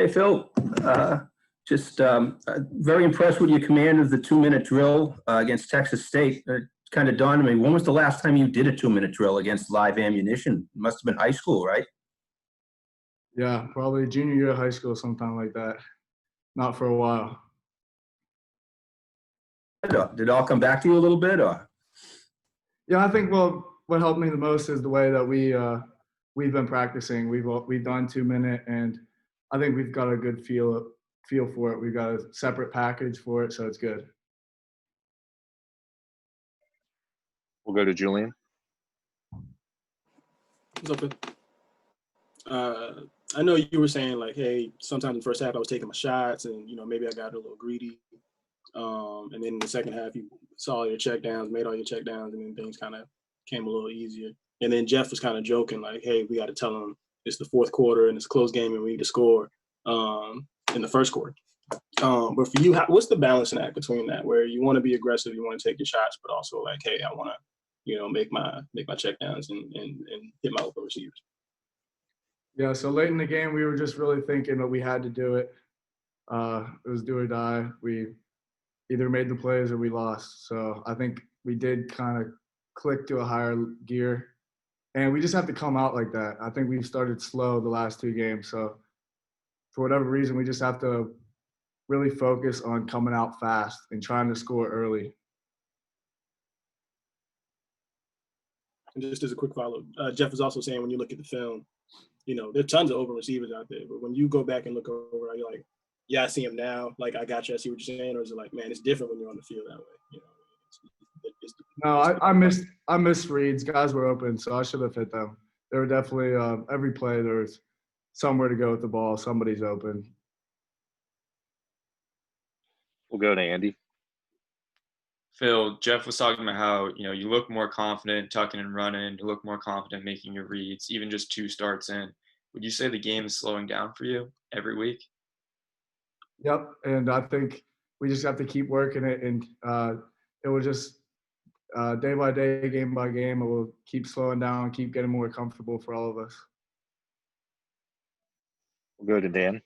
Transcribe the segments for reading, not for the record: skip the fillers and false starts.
Hey, Phil, just very impressed with your command of the 2-minute drill against Texas State. It kind of dawned on me, when was the last time you did a 2-minute drill against live ammunition? It must have been high school, right? Yeah, probably junior year of high school, sometime like that. Not for a while. Did it all come back to you a little bit, or? Yeah, I think what helped me the most is the way that we've been practicing. We've done 2-minute, and I think we've got a good feel for it. We've got a separate package for it, so it's good. We'll go to Julian. What's up, Phil? I know you were saying like, hey, sometimes in the first half I was taking my shots, and maybe I got a little greedy. And then in the second half, you saw your check downs, made all your check downs, and then things kind of came a little easier. And then Jeff was kind of joking like, hey, we got to tell them it's the fourth quarter and it's a close game and we need to score in the first quarter. But for you, what's the balancing act between that, where you want to be aggressive, you want to take your shots, but also like, hey, I want to, make my check downs and hit my open receivers? Yeah, so late in the game, we were just really thinking that we had to do it. It was do or die. We either made the plays or we lost. So I think we did kind of click to a higher gear. And we just have to come out like that. I think we've started slow the last 2 games. So for whatever reason, we just have to really focus on coming out fast and trying to score early. And just as a quick follow, Jeff was also saying when you look at the film, there are tons of open receivers out there, but when you go back and look over, are you like, yeah, I see him now, like I got you, I see what you're saying, or is it like, man, it's different when you're on the field that way? No, I missed reads. Guys were open, so I should have hit them. There were definitely every play there was somewhere to go with the ball. Somebody's open. We'll go to Andy. Phil, Jeff was talking about how, you look more confident tucking and running, you look more confident making your reads, even just 2 starts in. Would you say the game is slowing down for you every week? Yep, and I think we just have to keep working it, and it will just day by day, game by game, it will keep slowing down, keep getting more comfortable for all of us. We'll go to Dan.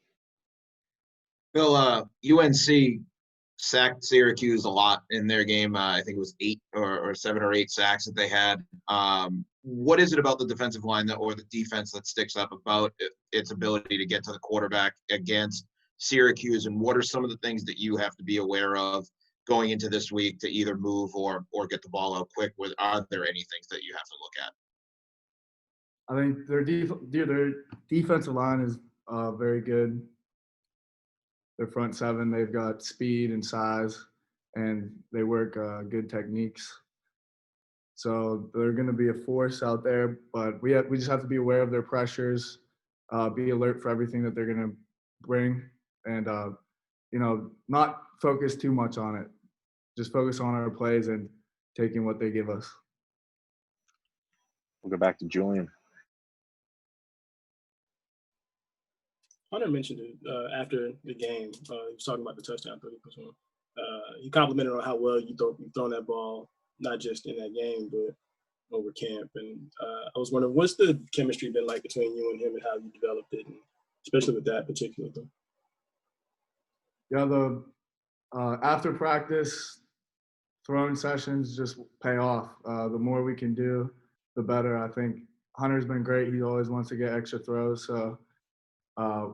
Phil, UNC sacked Syracuse a lot in their game. I think it was 8 or 7 or 8 sacks that they had. What is it about the defensive line or the defense that sticks up about its ability to get to the quarterback against Syracuse? And what are some of the things that you have to be aware of going into this week to either move or get the ball out quick? Are there any things that you have to look at? I think their defensive line is very good. Their front 7, they've got speed and size, and they work good techniques. So they're going to be a force out there, but we just have to be aware of their pressures, be alert for everything that they're going to bring, and not focus too much on it. Just focus on our plays and taking what they give us. We'll go back to Julian. Hunter mentioned it after the game. He was talking about the touchdown 30%. He complimented on how well you've thrown that ball, not just in that game, but over camp. And I was wondering, what's the chemistry been like between you and him, and how you developed it, and especially with that particular thing? Yeah, the after practice throwing sessions just pay off. The more we can do, the better. I think Hunter's been great. He always wants to get extra throws. So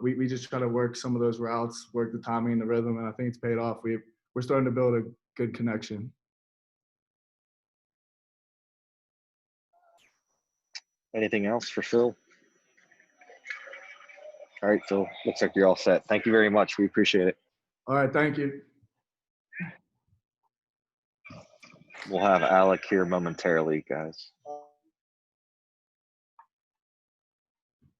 we just try to work some of those routes, work the timing and the rhythm, and I think it's paid off. We're starting to build a good connection. Anything else for Phil? All right, Phil, looks like you're all set. Thank you very much. We appreciate it. All right, thank you. We'll have Alec here momentarily, guys.